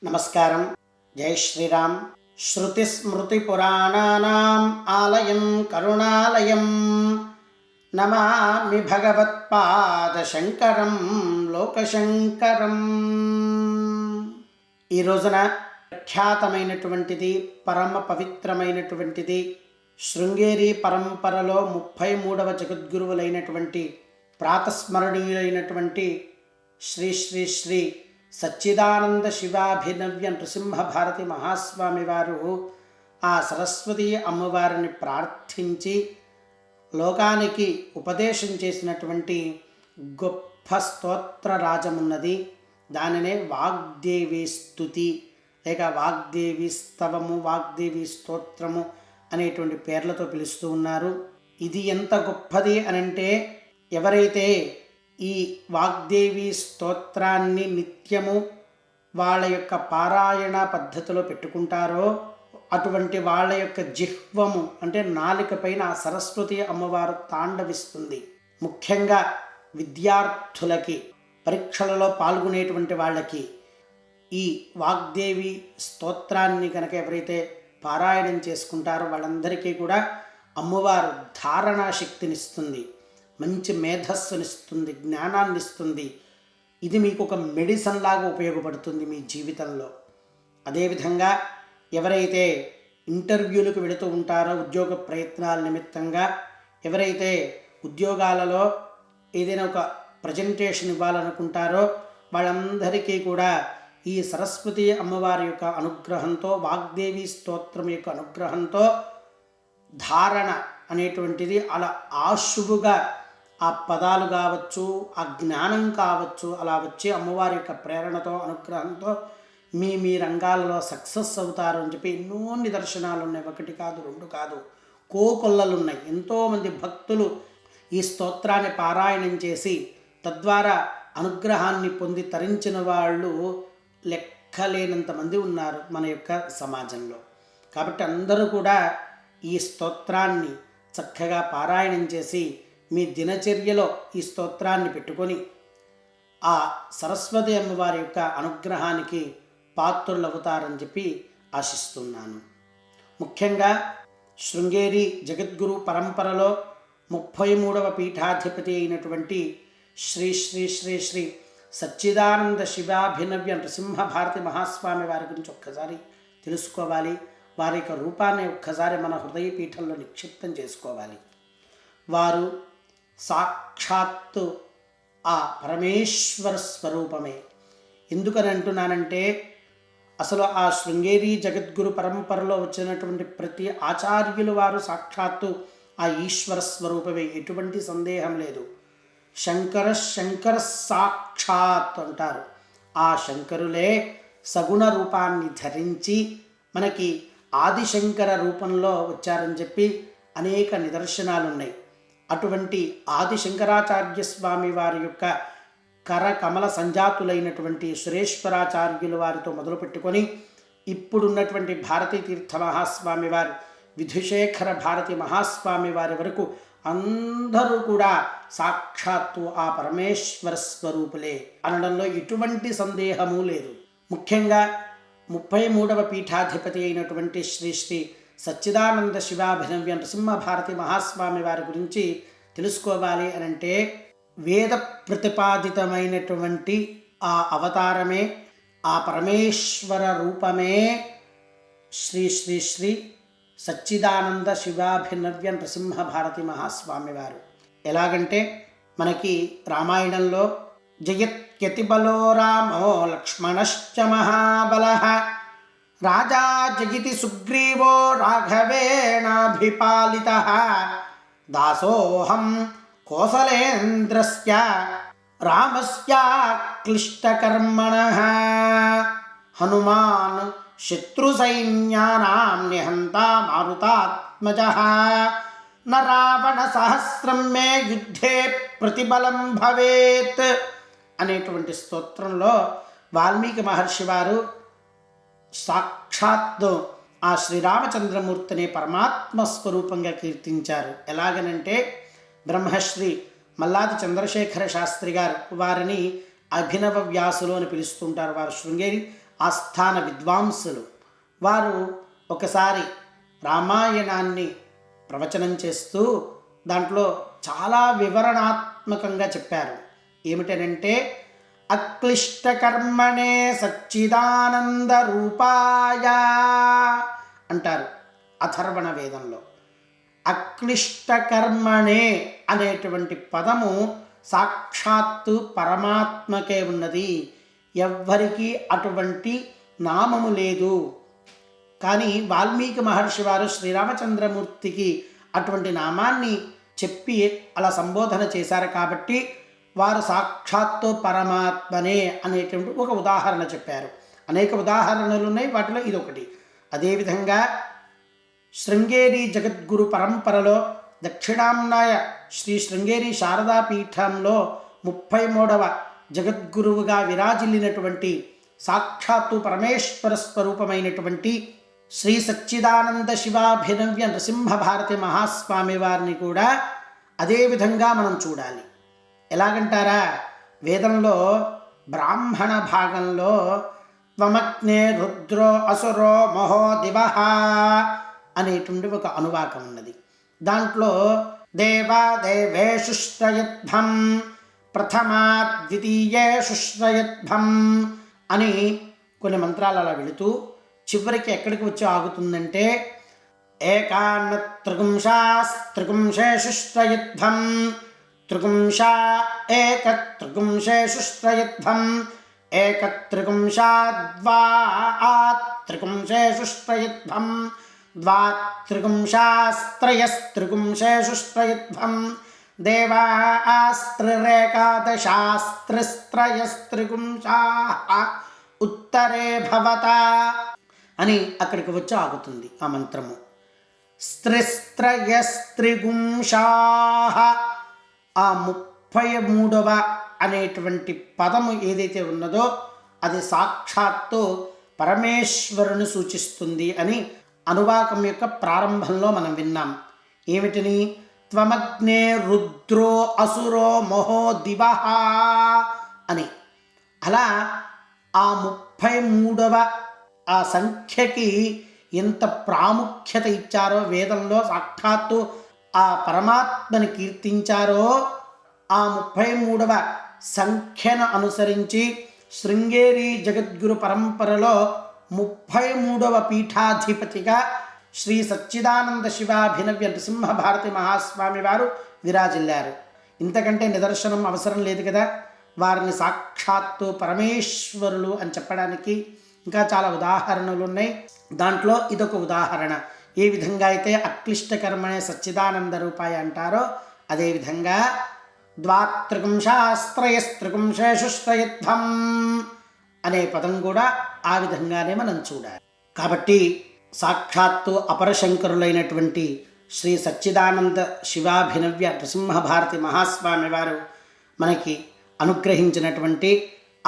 నమస్కారం. జై శ్రీరామ్. శ్రుతిస్మృతిపురాణానాం ఆలయం కరుణాలయం నమామి భగవత్పాదశంకరం లోకశంకరం. ఈ రోజున ప్రఖ్యాతమైనటువంటిది, పరమ పవిత్రమైనటువంటిది, శృంగేరి పరంపరలో 33వ జగద్గురువులైనటువంటి ప్రాతస్మరణీయులైనటువంటి శ్రీ శ్రీ శ్రీ సచ్చిదానంద శివాభినవ్య నృసింహ భారతి మహాస్వామి వారు ఆ సరస్వతి అమ్మవారిని ప్రార్థించి లోకానికి ఉపదేశం చేసినటువంటి గొప్ప స్తోత్ర రాజమున్నది. దానినే వాగ్దేవి స్తుతి లేక వాగ్దేవి స్తవము, వాగ్దేవి స్తోత్రము అనేటువంటి పేర్లతో పిలుస్తూ ఉన్నారు. ఇది ఎంత గొప్పది అనంటే, ఎవరైతే ఈ వాగ్దేవి స్తోత్రాన్ని నిత్యము వాళ్ళ యొక్క పారాయణ పద్ధతిలో పెట్టుకుంటారో అటువంటి వాళ్ళ యొక్క జిహ్వము అంటే నాలిక పైన ఆ సరస్వతి అమ్మవారు తాండవిస్తుంది. ముఖ్యంగా విద్యార్థులకి, పరీక్షలలో పాల్గొనేటువంటి వాళ్ళకి ఈ వాగ్దేవి స్తోత్రాన్ని కనుక ఎవరైతే పారాయణం చేసుకుంటారో వాళ్ళందరికీ కూడా అమ్మవారు ధారణా శక్తినిస్తుంది, మంచి మేధస్సునిస్తుంది, జ్ఞానాన్ని ఇస్తుంది. ఇది మీకు ఒక మెడిసిన్ లాగా ఉపయోగపడుతుంది మీ జీవితంలో. అదేవిధంగా ఎవరైతే ఇంటర్వ్యూలకు వెళుతూ ఉంటారో, ఉద్యోగ ప్రయత్నాల నిమిత్తంగా ఎవరైతే ఉద్యోగాలలో ఏదైనా ఒక ప్రజెంటేషన్ ఇవ్వాలనుకుంటారో వాళ్ళందరికీ కూడా ఈ సరస్వతి అమ్మవారి యొక్క అనుగ్రహంతో, వాగ్దేవి స్తోత్రం యొక్క అనుగ్రహంతో ధారణ అనేటువంటిది అలా ఆశువుగా ఆ పదాలు కావచ్చు, ఆ జ్ఞానం కావచ్చు, అలా వచ్చి అమ్మవారి యొక్క ప్రేరణతో, అనుగ్రహంతో మీ రంగాలలో సక్సెస్ అవుతారు అని చెప్పి ఎన్నో నిదర్శనాలు ఉన్నాయి. ఒకటి కాదు, రెండు కాదు, కోకొల్లలు ఉన్నాయి. ఎంతోమంది భక్తులు ఈ స్తోత్రాన్ని పారాయణం చేసి తద్వారా అనుగ్రహాన్ని పొంది తరించిన వాళ్ళు లెక్కలేనంతమంది ఉన్నారు మన యొక్క సమాజంలో. కాబట్టి అందరూ కూడా ఈ స్తోత్రాన్ని చక్కగా పారాయణం చేసి మీ దినచర్యలో ఈ స్తోత్రాన్ని పెట్టుకొని ఆ సరస్వతి అమ్మవారి యొక్క అనుగ్రహానికి పాత్రులవుతారని చెప్పి ఆశిస్తున్నాను. ముఖ్యంగా శృంగేరి జగద్గురు పరంపరలో 33వ పీఠాధిపతి అయినటువంటి శ్రీ శ్రీ శ్రీ శ్రీ సచ్చిదానంద శివాభినవ్య నృసింహ భారతి మహాస్వామి వారి గురించి ఒక్కసారి తెలుసుకోవాలి. వారి యొక్క రూపాన్ని ఒక్కసారి మన హృదయ పీఠంలో నిక్షిప్తం చేసుకోవాలి. వారు సాక్షాత్తు ఆ పరమేశ్వర స్వరూపమే. ఎందుకని అంటున్నానంటే, అసలు ఆ శృంగేరి జగద్గురు పరంపరలో వచ్చినటువంటి ప్రతి ఆచార్యులు వారు సాక్షాత్తు ఆ ఈశ్వర స్వరూపమే, ఎటువంటి సందేహం లేదు. శంకర సాక్షాత్ అంటారు. ఆ శంకరులే సగుణ రూపాన్ని ధరించి మనకి ఆదిశంకర రూపంలో వచ్చారని చెప్పి అనేక నిదర్శనాలు ఉన్నాయి. అటువంటి ఆదిశంకరాచార్య స్వామి వారి యొక్క కరకమల సంజాతులైనటువంటి సురేశ్వరాచార్యుల వారితో మొదలుపెట్టుకొని ఇప్పుడున్నటువంటి భారతీ తీర్థ మహాస్వామి వారు, విధుశేఖర భారతి మహాస్వామి వారి వరకు అందరూ కూడా సాక్షాత్తు ఆ పరమేశ్వర స్వరూపులే అనడంలో ఎటువంటి సందేహము లేదు. ముఖ్యంగా 33వ పీఠాధిపతి అయినటువంటి శ్రీ శ్రీ సచ్చిదానంద శివాభినవ్య నృసింహ భారతి మహాస్వామి వారి గురించి తెలుసుకోవాలి అనంటే, వేద ప్రతిపాదితమైనటువంటి ఆ అవతారమే, ఆ పరమేశ్వర రూపమే శ్రీ శ్రీ శ్రీ సచ్చిదానంద శివాభినవ్య నృసింహ భారతి మహాస్వామి వారు. ఎలాగంటే మనకి రామాయణంలో జయత్యతిబలో రామో లక్ష్మణశ్చ మహాబలః రాజా జగితి సుగ్రీవో రాఘవేణాభిపాలితః దాసోహం కోసలేంద్రస్య రామస్య క్లిష్టకర్మణః హనుమాన్ శత్రుసైన్యానాం నిహంతా మారుతాత్మజః న రావణ సహస్రం మే యుద్ధే ప్రతిబలం భవేత్ అనేటువంటి స్తోత్రంలో వాల్మీకి మహర్షి వారు సాక్షాత్తు ఆ శ్రీరామచంద్రమూర్తిని పరమాత్మ స్వరూపంగా కీర్తించారు. ఎలాగనంటే, బ్రహ్మశ్రీ మల్లాది చంద్రశేఖర శాస్త్రి గారు వారిని అభినవ వ్యాసులు అని పిలుస్తుంటారు. వారు శృంగేరి ఆస్థాన విద్వాంసులు. వారు ఒకసారి రామాయణాన్ని ప్రవచనం చేస్తూ దాంట్లో చాలా వివరణాత్మకంగా చెప్పారు. ఏమిటనంటే, అక్లిష్టకర్మణే సచ్చిదానంద రూపాయ అంటారు అథర్వణ వేదంలో. అక్లిష్టకర్మణే అనేటువంటి పదము సాక్షాత్తు పరమాత్మకే ఉన్నది, ఎవ్వరికీ అటువంటి నామము లేదు. కానీ వాల్మీకి మహర్షి వారు శ్రీరామచంద్రమూర్తికి అటువంటి నామాన్ని చెప్పి అలా సంబోధన చేశారు కాబట్టి వారు సాక్షాత్తు పరమాత్మనే అనేటువంటి ఒక ఉదాహరణ చెప్పారు. అనేక ఉదాహరణలు ఉన్నాయి, వాటిలో ఇదొకటి. అదేవిధంగా శృంగేరి జగద్గురు పరంపరలో దక్షిణాంనాయ శ్రీ శృంగేరి శారదా పీఠంలో 33వ జగద్గురువుగా విరాజిల్లినటువంటి సాక్షాత్తు పరమేశ్వర స్వరూపమైనటువంటి శ్రీ సచ్చిదానంద శివాభినవ్య నృసింహ భారతి మహాస్వామి వారిని కూడా అదేవిధంగా మనం చూడాలి. ఎలాగంటారా, వేదంలో బ్రాహ్మణ భాగంలో త్వమగ్నే రుద్రో అసురో మహో దివః అనేటువంటి ఒక అనువాకం ఉన్నది. దాంట్లో దేవాదేవేషు శ్రయద్భం ప్రథమా ద్వితీయేషు శ్రయద్భం అని కొన్ని మంత్రాలు అలా వెళుతూ చివరికి ఎక్కడికి వచ్చి ఆగుతుందంటే, ఏకాన్న త్రిగుంశాస్త్రిగుంశేషు శ్రయద్భం త్రిగుంశా ఏకత్రిగుంశేషు శ్రయద్భం ఏకత్రిగుంశాద్వాత్రిగుంశేషు శ్రయద్భం ద్వాత్రిగుంశాస్త్రయస్త్రిగుంశేషు శ్రయద్భం దేవాస్త్రిరేకాదశాస్త్రిస్త్రయస్త్రిగుంశాః ఉత్తరే భవత అని అక్కడికి వచ్చి ఆగుతుంది ఆ మంత్రము. స్త్రిస్త్రయస్త్రిగుంశాః ఆ 33వ అనేటువంటి పదము ఏదైతే ఉన్నదో అది సాక్షాత్తు పరమేశ్వరుని సూచిస్తుంది అని అనువాకం యొక్క ప్రారంభంలో మనం విన్నాం. ఏమిటిని? త్వమగ్నే రుద్రో అసురో మహో దివః అని. అలా ఆ 33వ ఆ సంఖ్యకి ఎంత ప్రాముఖ్యత ఇచ్చారో వేదంలో సాక్షాత్తు ఆ పరమాత్మని కీర్తించారో, ఆ 33వ సంఖ్యను అనుసరించి శృంగేరి జగద్గురు పరంపరలో 33వ పీఠాధిపతిగా శ్రీ సచ్చిదానంద శివాభినవ్య నృసింహ భారతి మహాస్వామి వారు విరాజిల్లారు. ఇంతకంటే నిదర్శనం అవసరం లేదు కదా. వారిని సాక్షాత్తు పరమేశ్వరులు అని చెప్పడానికి ఇంకా చాలా ఉదాహరణలు ఉన్నాయి. దాంట్లో ఇదొక ఉదాహరణ. ఏ విధంగా అయితే అక్లిష్టకర్మనే సచ్చిదానంద రూపాయ అంటారో అదేవిధంగా ద్వాత్రిగుంశాస్త్రయస్త్రిగుంశేషు శ్రయద్భం అనే పదం కూడా ఆ విధంగానే మనం చూడాలి. కాబట్టి సాక్షాత్తు అపరశంకరులైనటువంటి శ్రీ సచ్చిదానంద శివాభినవ్య నృసింహ భారతి మహాస్వామి వారు మనకి అనుగ్రహించినటువంటి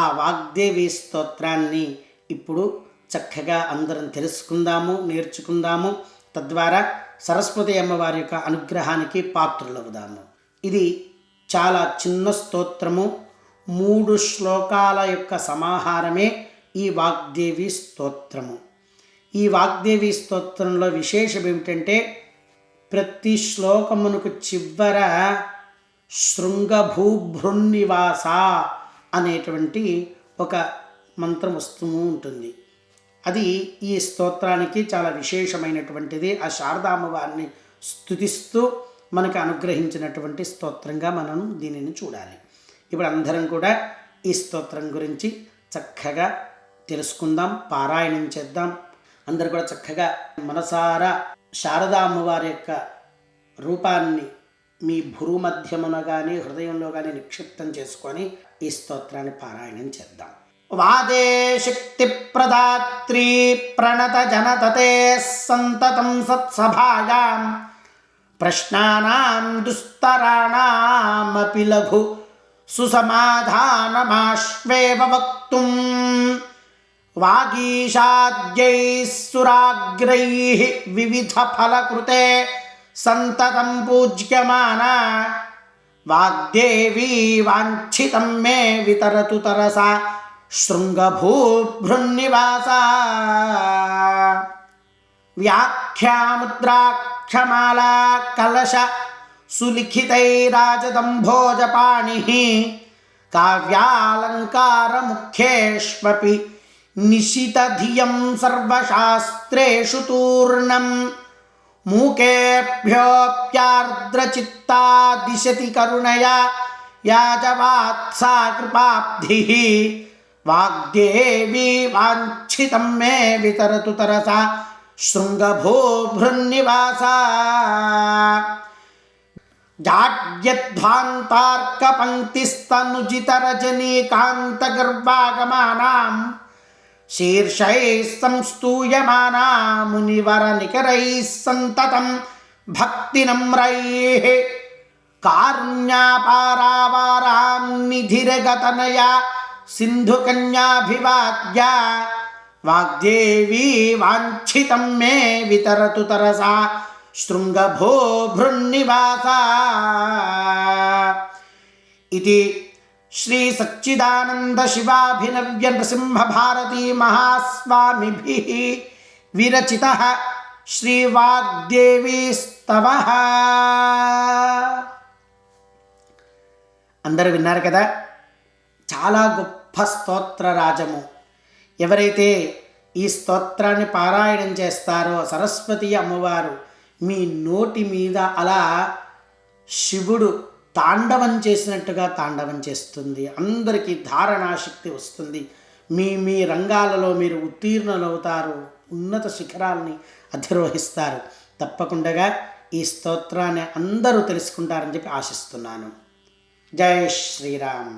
ఆ వాగ్దేవి స్తోత్రాన్ని ఇప్పుడు చక్కగా అందరం తెలుసుకుందాము, నేర్చుకుందాము. తద్వారా సరస్వతి అమ్మవారి యొక్క అనుగ్రహానికి పాత్రులవుదాము. ఇది చాలా చిన్న స్తోత్రము. 3 శ్లోకాల యొక్క సమాహారమే ఈ వాగ్దేవి స్తోత్రము. ఈ వాగ్దేవి స్తోత్రంలో విశేషం ఏమిటంటే, ప్రతి శ్లోకమునకు చివర శృంగభూభృన్నివాస అనేటువంటి ఒక మంత్రం వస్తూ ఉంటుంది. అది ఈ స్తోత్రానికి చాలా విశేషమైనటువంటిది. ఆ శారదామ్మవారిని స్తుతిస్తూ మనకు అనుగ్రహించినటువంటి స్తోత్రంగా మనం దీనిని చూడాలి. ఇప్పుడు అందరం కూడా ఈ స్తోత్రం గురించి చక్కగా తెలుసుకుందాం, పారాయణం చేద్దాం. అందరూ కూడా చక్కగా మనసారా శారదామ్మవారి యొక్క రూపాన్ని మీ భూమధ్యమున కానీ హృదయంలో కానీ నిక్షిప్తం చేసుకొని ఈ స్తోత్రాన్ని పారాయణం చేద్దాం. వాదే శక్తి ప్రదాత్రీ ప్రణత జనతతే సంతతం సత్సభాయాం ప్రశ్నానాం దుస్తరాణామపి లఘు సుసమాధానమాశ్వేవ వక్తుం వాగీషాద్యైః సురాగ్రైః వివిధ ఫలకృతే సంతతం పూజ్యమానా వాగ్దేవీ వాంఛితం మే వితరతు తరసా శృంగభూభృన్నివాస వ్యాఖ్యాముద్రాక్షమాలా కలశ సులిఖితైరాజదంభోజపాణిః కావ్యాలంకారముఖ్యేష్వపి నిశితధియం సర్వశాస్త్రేషు తూర్ణం మూకేభ్యోऽప్యార్ద్రచిత్తా దిశతి కరుణయా యాజవాత్సా కృపాబ్ధిః వాగ్దేవీ వాంఛితం మే వితరతు తరసా శృంగభూభృన్నివాస జాడ్యధ్వాంతార్కపంక్తిస్తనుజితరజనీకాంతగర్వాగమానాం శీర్షైః సంస్తూయమానా మునివరనికరైः సంతతం భక్తినమ్రైः కారుణ్యాపారావారాన్నిధిరగతనయా సింధుకన్యాభివాద్య వాగ్దేవీ వాంఛితం మే వితరతు తరసా శృంగభూభృన్నివాస ఇది శ్రీ సచ్చిదానంద శివాభినవ్య నృసింహ భారతీ మహాస్వామిభిః విరచితః శ్రీ వాగ్దేవీ స్తవః. అందరూ విన్నారు కదా, చాలా గొప్ప స్తోత్ర రాజము. ఎవరైతే ఈ స్తోత్రాన్ని పారాయణం చేస్తారో సరస్వతి అమ్మవారు మీ నోటి మీద అలా శివుడు తాండవం చేసినట్టుగా తాండవం చేస్తుంది. అందరికీ ధారణాశక్తి వస్తుంది. మీ రంగాలలో మీరు ఉత్తీర్ణులవుతారు, ఉన్నత శిఖరాల్ని అధిరోహిస్తారు. తప్పకుండా ఈ స్తోత్రాన్ని అందరూ తెలుసుకుంటారని చెప్పి ఆశిస్తున్నాను. జై శ్రీరామ్.